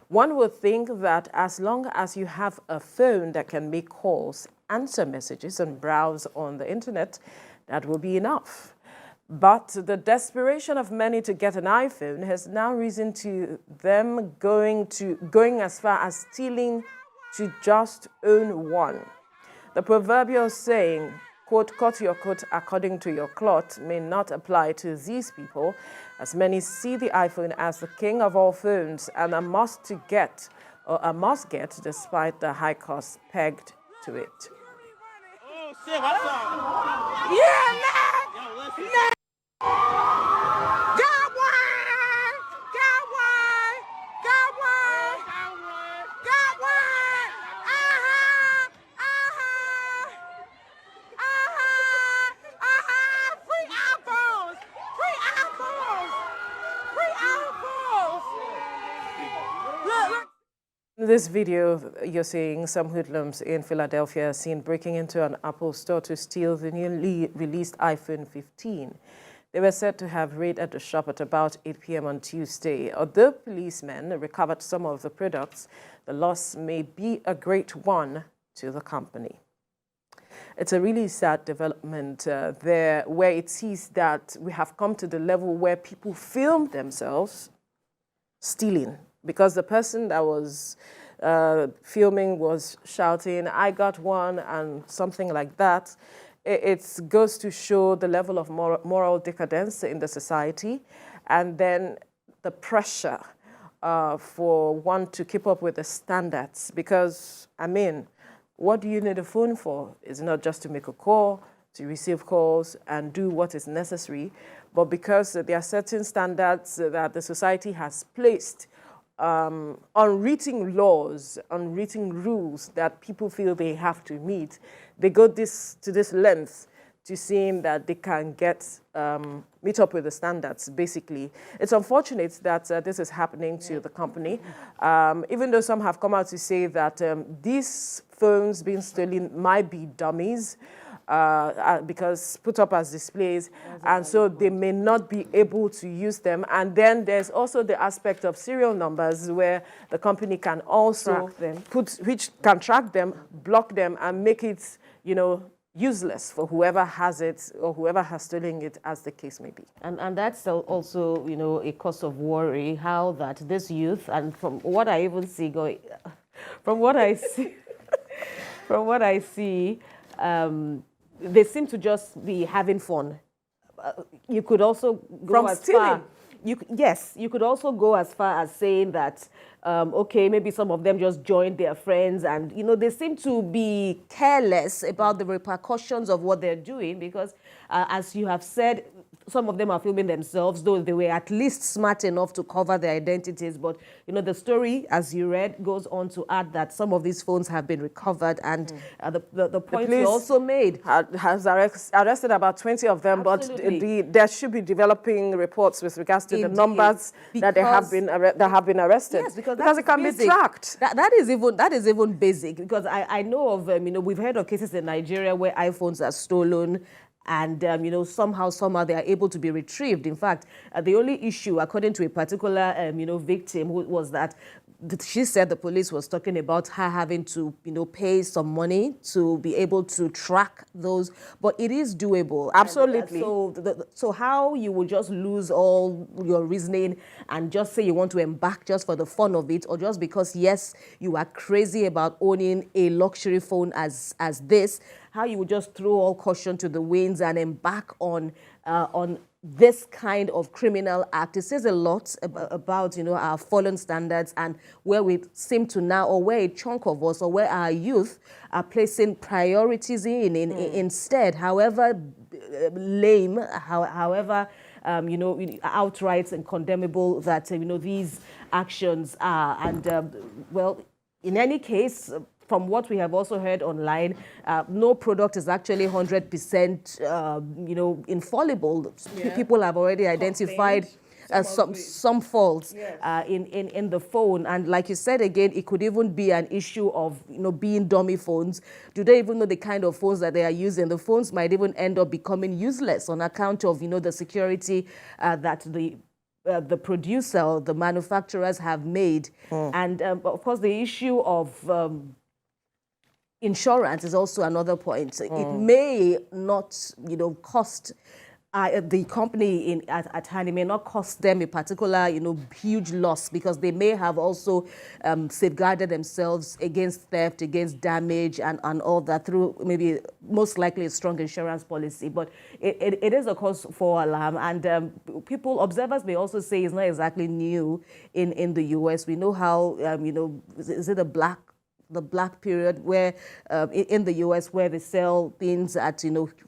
One would think that as long as you have a phone that can make calls, answer messages, and browse on the internet, that will be enough. But the desperation of many to get an iPhone has now risen to them going as far as stealing to just own one. The proverbial saying, quote, cut your coat according to your cloth, may not apply to these people, as many see the iPhone as the king of all phones and a must get despite the high cost pegged to it. Oh shit, what's up? Yeah, man! Got one! Got one! Got one! Got one! Free iPhones! Free iPhones! Free iPhones! Look! In this video, you're seeing some hoodlums in Philadelphia seen breaking into an Apple store to steal the newly released iPhone 15. They were said to have raided the shop at about 8 p.m. on Tuesday. Although policemen recovered some of the products, the loss may be a great one to the company. It's a really sad development there, where it sees that we have come to the level where people film themselves stealing, because the person that was filming was shouting, "I got one," and something like that. It goes to show the level of moral decadence in the society, and then the pressure for one to keep up with the standards. Because, I mean, what do you need a phone for? It's not just to make a call, to receive calls, and do what is necessary, but because there are certain standards that the society has placed, unwritten laws, unwritten rules that people feel they have to meet. They go to this length to seeing that they can meet up with the standards, basically. It's unfortunate that this is happening to the company, even though some have come out to say that these phones being stolen might be dummies, because put up as displays, and so they may not be able to use them. And then there's also the aspect of serial numbers, where the company can also which can track them, block them, and make it, useless for whoever has it or whoever has stolen it, as the case may be. And that's also, a cause of worry, how that this youth, and from what I even see from what I see, they seem to just be having fun. You could also go as far. Yes, you could also go as far as saying that, okay, maybe some of them just joined their friends, and they seem to be careless about the repercussions of what they're doing, because as you have said, some of them are filming themselves, though they were at least smart enough to cover their identities. But, the story, as you read, goes on to add that some of these phones have been recovered, and the point was also made. Has arrested about 20 of them, Absolutely. but there should be developing reports with regards to the numbers that have been arrested. Yes, because it can be tracked. That is even basic, because I know of, we've heard of cases in Nigeria where iPhones are stolen, and, somehow they are able to be retrieved. In fact, the only issue, according to a particular, victim, was that she said the police was talking about her having to, pay some money to be able to track those. But it is doable. Absolutely. So how you will just lose all your reasoning and just say you want to embark just for the fun of it, or just because, yes, you are crazy about owning a luxury phone as this, how you would just throw all caution to the winds and embark on this kind of criminal act. It says a lot about our fallen standards, and where we seem to now, or where a chunk of us, or where our youth are placing priorities instead, however lame, however outright and condemnable that these actions are. And well, in any case, from what we have also heard online, no product is actually 100%, infallible. Yeah. People have already identified some faults in the phone. And like you said again, it could even be an issue of, being dummy phones. Do they even know the kind of phones that they are using? The phones might even end up becoming useless on account of, the security that the the producer, the manufacturers have made. And of course, the issue of insurance is also another point. It may not, cost the company at hand, it may not cost them a particular, huge loss, because they may have also safeguarded themselves against theft, against damage, and all that through maybe most likely a strong insurance policy. But it is a cause for alarm, and observers may also say it's not exactly new in the U.S. We know how, is it the black period where in the U.S. where they sell things at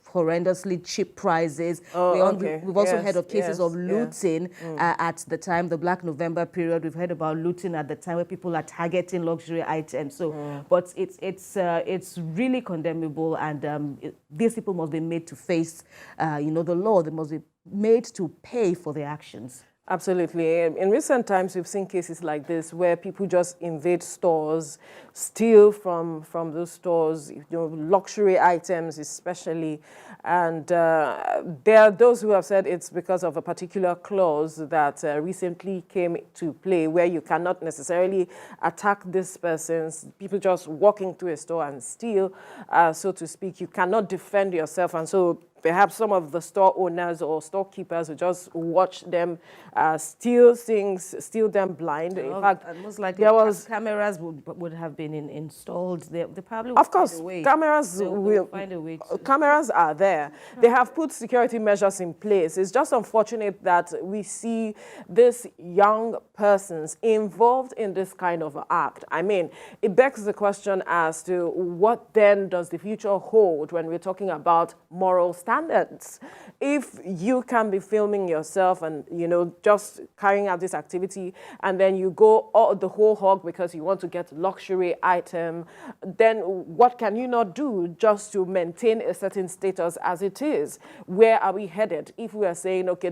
horrendously cheap prices. We've also heard of cases of looting at the time, the Black November period. We've heard about looting at the time where people are targeting luxury items. So, but it's really condemnable, and these people must be made to face the law. They must be made to pay for their actions. Absolutely. In recent times, we've seen cases like this where people just invade stores, steal from those stores, luxury items especially. And there are those who have said it's because of a particular clause that recently came to play, where you cannot necessarily attack these persons. People just walk into a store and steal, so to speak. You cannot defend yourself. And so perhaps some of the store owners or storekeepers will just watch them steal things, steal them blind. In fact, most likely there was cameras would have been installed. They probably of course, find a way. cameras will find a way. Cameras are there. They have put security measures in place. It's just unfortunate that we see these young persons involved in this kind of act. I mean, it begs the question as to what then does the future hold when we're talking about moral standards. If you can be filming yourself and, just carrying out this activity, and then you go the whole hog because you want to get luxury item, then what can you not do just to maintain a certain status as it is? Where are we headed if we are saying, okay,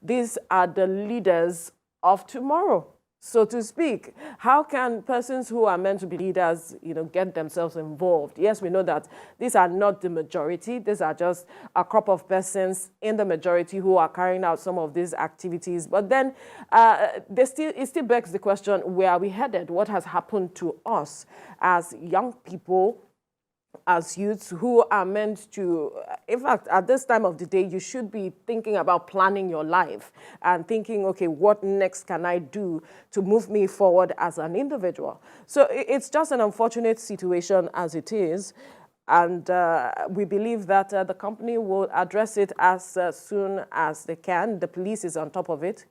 these are the leaders of tomorrow, so to speak? How can persons who are meant to be leaders, get themselves involved? Yes, we know that these are not the majority. These are just a crop of persons in the majority who are carrying out some of these activities. But then it still begs the question, where are we headed? What has happened to us as young people, as youths who are meant to, in fact, at this time of the day, you should be thinking about planning your life and thinking, okay, what next can I do to move me forward as an individual? So it's just an unfortunate situation as it is. And we believe that the company will address it as soon as they can. The police is on top of it.